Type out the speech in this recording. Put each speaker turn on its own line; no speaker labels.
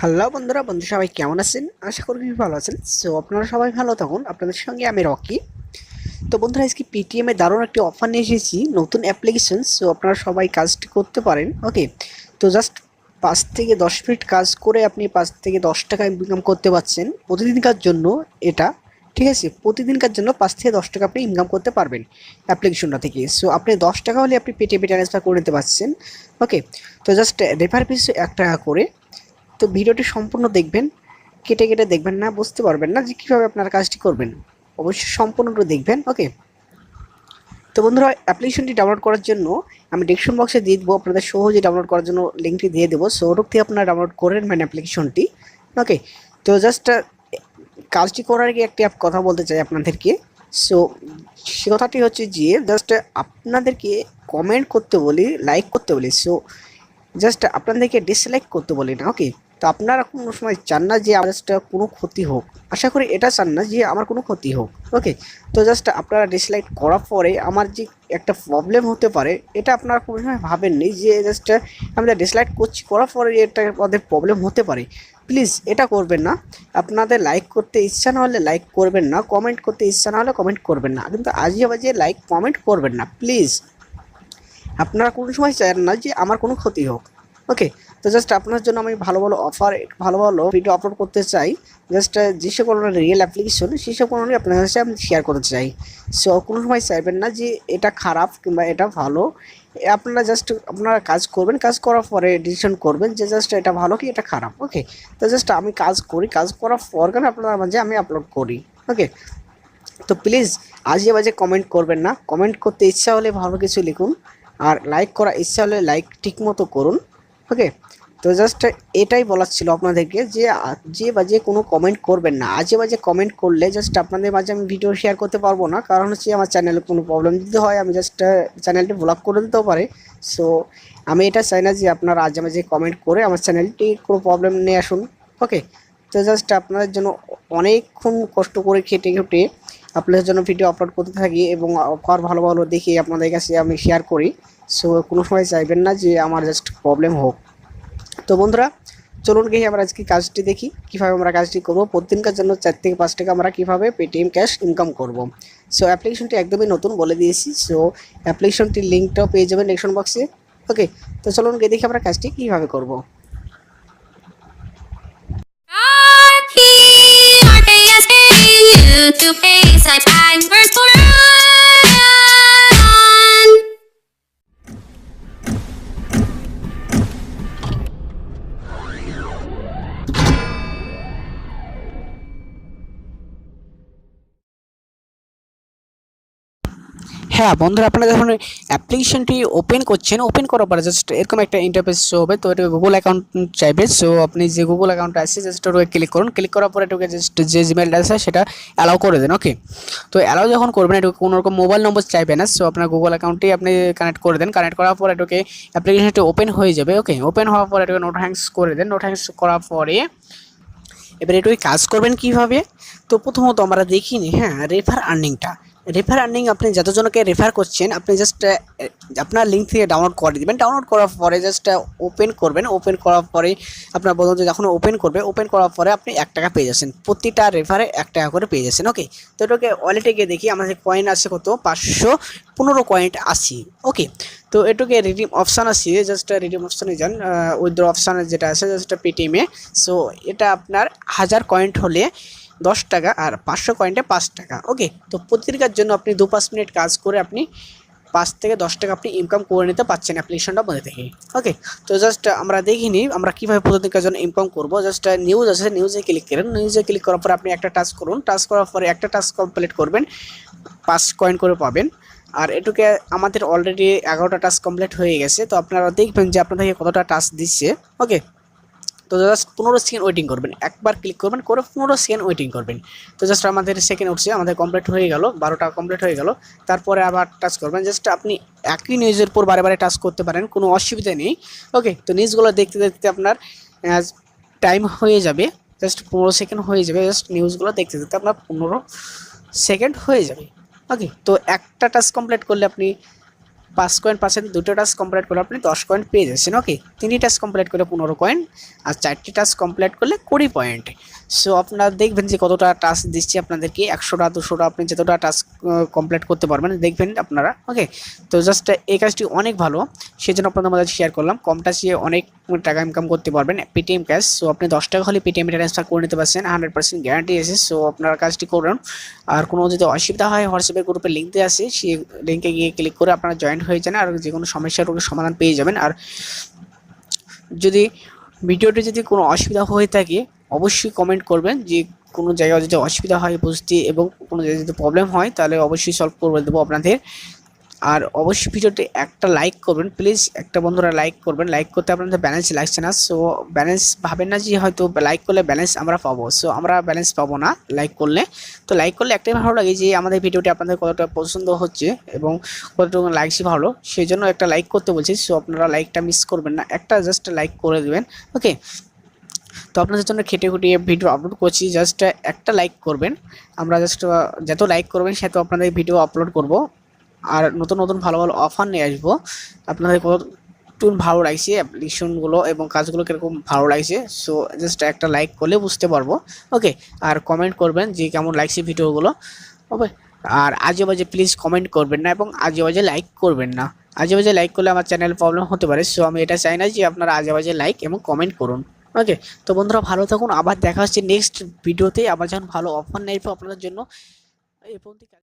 Hello বন্ধুরা, সবাই কেমন আছেন? আশা করি খুবই ভালো আছেন। সো আপনারা সবাই ভালো থাকুন। আপনাদের সঙ্গে আমি রকি। তো বন্ধুরা, আজকে পেটিএম এ দারুণ একটি অফার নিয়ে এসেছি, নতুন অ্যাপ্লিকেশন। সো আপনারা সবাই কাজটি করতে পারেন। ওকে, তো জাস্ট 5 থেকে 10 মিনিট কাজ করে আপনি 5 থেকে 10 টাকা ইনকাম করতে পারছেন প্রতিদিনকার জন্য। এটা ঠিক আছে, প্রতিদিনকার জন্য 5 থেকে 10 টাকা আপনি ইনকাম করতে পারবেন অ্যাপ্লিকেশনটা থেকে। সো আপনি 10 টাকা হলে আপনি পেটিএমে ট্রান্সফার করে নিতে পারছেন। ওকে, তো জাস্ট রেফার পিস 1 টাকা করে। তো ভিডিওটি সম্পূর্ণ দেখবেন, কেটে কেটে দেখবেন না, বুঝতে পারবেন না যে কীভাবে আপনারা কাজটি করবেন। অবশ্যই সম্পূর্ণটা দেখবেন। ওকে, তো বন্ধুরা, অ্যাপ্লিকেশনটি ডাউনলোড করার জন্য আমি ডেসক্রিপশন বক্সে দিয়ে দেবো, আপনাদের সহজে ডাউনলোড করার জন্য লিঙ্কটি দিয়ে দেবো। সো ওটুক থেকে আপনারা ডাউনলোড করে নেবেন অ্যাপ্লিকেশনটি। ওকে, তো জাস্ট কাজটি করার আগে একটি কথা বলতে চাই আপনাদেরকে। সো সে কথাটি হচ্ছে যে জাস্ট আপনাদেরকে কমেন্ট করতে বলি, লাইক করতে বলি। সো জাস্ট আপনাদেরকে ডিসলাইক করতে বলি না। ওকে, তো আপনারা কোনো সময় চান না যে আমার জাস্ট কোনো ক্ষতি হোক, আশা করি এটা চান না যে আমার কোনো ক্ষতি হোক। ওকে, তো জাস্ট আপনারা ডিসলাইক করার পরে আমার যে একটা প্রবলেম হতে পারে, এটা আপনারা কোনো সময় ভাবেননি যে জাস্ট আমরা ডিসলাইক করছি, করার পরে এটা আমাদের প্রবলেম হতে পারে। প্লিজ এটা করবেন না। আপনাদের লাইক করতে ইচ্ছা না হলে লাইক করবেন না, কমেন্ট করতে ইচ্ছা না হলে কমেন্ট করবেন না, কিন্তু আজে বাজে লাইক কমেন্ট করবেন না প্লিজ। আপনারা কোনো সময় চান না যে আমার কোনো ক্ষতি হোক। ওকে, তো জাস্ট আপনার জন্য আমি ভালো ভালো অফার, ভালো ভালো ভিডিও আপলোড করতে চাই। জাস্ট যেসব কোনো রিয়েল অ্যাপ্লিকেশন, সেসব কোনো আপনার কাছে আমি শেয়ার করতে চাই। সো কোনো সময় চাইবেন না যে এটা খারাপ কিংবা এটা ভালো। আপনারা জাস্ট আপনারা কাজ করবেন, কাজ করার পরে ডিসিশন করবেন যে জাস্ট এটা ভালো কি এটা খারাপ। ওকে, তো জাস্ট আমি কাজ করি, কাজ করার পর কেন আপনার মাঝে আমি আপলোড করি। ওকে, তো প্লিজ আজে বাজে কমেন্ট করবেন না। কমেন্ট করতে ইচ্ছা হলে ভালো কিছু লিখুন, আর লাইক করা ইচ্ছা হলে লাইক ঠিক মতো করুন। ওকে, তো জাস্ট এটাই বলার ছিল আপনাদেরকে যে আজে বাজে কোনো কমেন্ট করবেন না। আজে বাজে কমেন্ট করলে জাস্ট আপনাদের মাঝে আমি ভিডিও শেয়ার করতে পারবো না, কারণ হচ্ছে আমার চ্যানেলে কোনো প্রবলেম যদি হয় আমি জাস্ট চ্যানেলটি ব্লক করে দিতেও পারে। সো আমি এটা চাই না যে আপনারা আজে বাজে কমেন্ট করে আমার চ্যানেলটি কোনো প্রবলেম নিয়ে আসুন। ওকে, তো জাস্ট আপনাদের জন্য অনেকক্ষণ কষ্ট করে খেটে খেটে আপনাদের জন্য ভিডিও আপলোড করতে থাকি এবং অফার ভালো ভালো দেখে আপনাদের কাছে আমি শেয়ার করি। সো কোনো সময় চাইবেন না যে আমার জাস্ট প্রবলেম হোক। তো বন্ধুরা, চলুন গিয়ে আমরা আজকে কাজটি দেখি কীভাবে আমরা কাজটি করবো। প্রতিদিনকার জন্য 4 থেকে 5 টাকা আমরা কীভাবে পেটিএম ক্যাশ ইনকাম করব। সো অ্যাপ্লিকেশনটি একদমই নতুন বলে দিয়েছি। সো অ্যাপ্লিকেশনটির লিঙ্কটাও পেয়ে যাবেন ডেসক্রিপশন বক্সে। ওকে, তো চলুন গিয়ে দেখি আমরা কাজটি কীভাবে করব। হ্যাঁ বন্ধুরা, আপনারা যখন অ্যাপ্লিকেশনটি ওপেন করছেন, ওপেন করার পরে জাস্ট এরকম একটা ইন্টারফেস শো হবে। তো এটা গুগল অ্যাকাউন্ট চাইবে। সো আপনি যে গুগল অ্যাকাউন্ট আছে জাস্ট ওটাকে ক্লিক করুন। ক্লিক করার পরে এটাকে জাস্ট যে জিমেলটা আছে সেটা অ্যালাউ করে দেন। ওকে, তো অ্যালাউ যখন করবেন এটাকে কোনো রকম মোবাইল নম্বর চাইবে না। সো আপনার গুগল অ্যাকাউন্টটি আপনি কানেক্ট করে দেন। কানেক্ট করার পর এটাকে অ্যাপ্লিকেশনটি ওপেন হয়ে যাবে। ওকে, ওপেন হওয়ার পরে এটাকে নোট হ্যাংস করে দেন। নোট হ্যাংস করার পরে এবার এটাকে কাজ করবেন কিভাবে। তো প্রথমত আমরা দেখিনি, হ্যাঁ, রেফার আর্নিংটা। রেফার আর্নিং আপনি যতজনকে রেফার করছেন আপনি জাস্ট আপনার লিঙ্ক থেকে ডাউনলোড করে দেবেন। ডাউনলোড করার পরে জাস্ট ওপেন করবেন। ওপেন করার পরে আপনার বন্ধু যখন ওপেন করবে, ওপেন করার পরে আপনি 1 টাকা পেয়ে যাচ্ছেন, প্রতিটা রেফারে 1 টাকা করে পেয়ে যাচ্ছেন। ওকে, তো এটাকে ওয়ালেটে গিয়ে দেখি আমাদের কয়েন আছে কত, 515 কয়েন আছে। ওকে, তো এটাকে রিডিম অপশান আছে, জাস্ট রিডিম অপশানে যান, উইথড্র অপশানে যেটা আছে জাস্ট পেটিএমে। সো এটা আপনার 1000 কয়েন হলে 10 টাকা আর 500 কয়েন্টে 5 টাকা। ওকে, তো প্রতিদিনকার জন্য আপনি 2-5 মিনিট কাজ করে আপনি 5 থেকে 10 টাকা আপনি ইনকাম করে নিতে পারছেন অ্যাপ্লিকেশনটা মধ্যে থেকে। ওকে, তো জাস্ট আমরা দেখিনি আমরা কীভাবে প্রতিদিনকার জন্য ইনকাম করবো। জাস্ট নিউজ আছে, নিউজে ক্লিক করেন। নিউজে ক্লিক করার পরে আপনি একটা টাস্ক করুন। টাস্ক করার পরে একটা টাস্ক কমপ্লিট করবেন, 5 কয়েন করে পাবেন। আর এটুকে আমাদের অলরেডি 11টা টাস্ক কমপ্লিট হয়ে গেছে। তো আপনারা দেখবেন যে আপনাদেরকে কতটা টাস্ক দিচ্ছে। ওকে, তো জাস্ট 15 সেকেন্ড ওয়েটিং করবেন, একবার ক্লিক করবেন, করে 15 সেকেন্ড ওয়েটিং করবেন। তো জাস্ট আমাদের সেকেন্ড উঠছে, আমাদের কমপ্লিট হয়ে গেল, 12টা কমপ্লিট হয়ে গেল। তারপরে আবার টাচ করবেন। জাস্ট আপনি একই নিউজের উপর বারে বারে টাচ করতে পারেন, কোনো অসুবিধা নেই। ওকে, তো নিউজগুলো দেখতে দেখতে আপনার টাইম হয়ে যাবে, জাস্ট 15 সেকেন্ড হয়ে যাবে। জাস্ট নিউজগুলো দেখতে দেখতে আপনার 15 সেকেন্ড হয়ে যাবে। ওকে, তো একটা টাস্ক কমপ্লিট করলে আপনি 5 কয়েন পাচ্ছেন, 2টো টাস্ক কমপ্লিট করলে আপনি 10 কয়েন পেয়ে যাচ্ছেন। ওকে, 3টি টাস্ক কমপ্লিট করলে 15 কয়েন, আর 4টি টাস্ক কমপ্লিট করলে 20 পয়েন্ট। সো আপনারা দেখবেন যে কতটা টাস্ক দিচ্ছে আপনাদেরকে, 100টা 200টা আপনি যতটা টাস্ক কমপ্লিট করতে পারবেন দেখবেন আপনারা। ওকে, তো জাস্ট এই কাজটি অনেক ভালো, সেজন্য আপনাদের মাঝে শেয়ার করলাম। কম টাচে অনেক টাকা ইনকাম করতে পারবেন পেটিএম ক্যাশ। সো আপনি 10 টাকা হলে পেটিএম ট্রান্সফার করে নিতে পারছেন, 100% গ্যারান্টি আছে। সো আপনারা কাজটি করুন। আর কোনো যদি অসুবিধা হয় হোয়াটসঅ্যাপের গ্রুপে লিঙ্ক দেওয়া আছে, সেই লিঙ্কে গিয়ে ক্লিক করে আপনারা জয়েন হয়ে যান, আর যে কোনো সমস্যার সমাধান পেয়ে যাবেন। আর যদি ভিডিওটি যদি কোনো অসুবিধা হয়ে থাকে অবশ্যই কমেন্ট করবেন, যে কোনো জায়গায় যদি অসুবিধা হয় বুঝতে এবং কোনো জায়গায় যদি প্রবলেম হয় তাহলে অবশ্যই সলভ করে দেবো আপনাদের। আর অবশ্যই ভিডিওটি একটা লাইক করবেন প্লিজ, একটা বন্ধুরা লাইক করবেন। লাইক করতে আপনাদের ব্যালেন্স লাগছে না। সো ব্যালেন্স ভাবেন না যে হয়তো লাইক করলে ব্যালেন্স আমরা পাবো, সো আমরা ব্যালেন্স পাবো না লাইক করলে। তো লাইক করলে একটাই ভালো লাগে যে আমাদের ভিডিওটি আপনাদের কতটা পছন্দ হচ্ছে এবং কতটুকু লাগছে ভালো, সেই জন্য একটা লাইক করতে বলছি। সো আপনারা লাইকটা মিস করবেন না, একটা জাস্ট লাইক করে দেবেন। ওকে, তো আপনাদের জন্য খেটে খুঁটিয়ে ভিডিও আপলোড করছি, জাস্ট একটা লাইক করবেন। আমরা জাস্ট যত লাইক করবেন সেত আপনাদের ভিডিও আপলোড করব, আর নতুন নতুন ভালো ভালো অফার নিয়ে আসবো। আপনাদের কতটুকু ভালো লাগছে অ্যাপ্লিকেশনগুলো এবং কাজগুলো কীরকম ভালো লাগছে, সো জাস্ট একটা লাইক করলে বুঝতে পারবো। ওকে, আর কমেন্ট করবেন যে কেমন লাগছে ভিডিওগুলো। ওকে, আর আজে বাজে প্লিজ কমেন্ট করবেন না এবং আজে বাজে লাইক করবেন না। আজে বাজে লাইক করলে আমার চ্যানেল প্রবলেম হতে পারে, সো আমি এটা চাই না যে আপনারা আজে বাজে লাইক এবং কমেন্ট করুন। ওকে, তো বন্ধুরা ভালো থাকুন, আবার দেখা হচ্ছে নেক্সট ভিডিওতে, আবার যখন ভালো অফার নিয়ে আসবো আপনাদের জন্য। এই পর্যন্ত।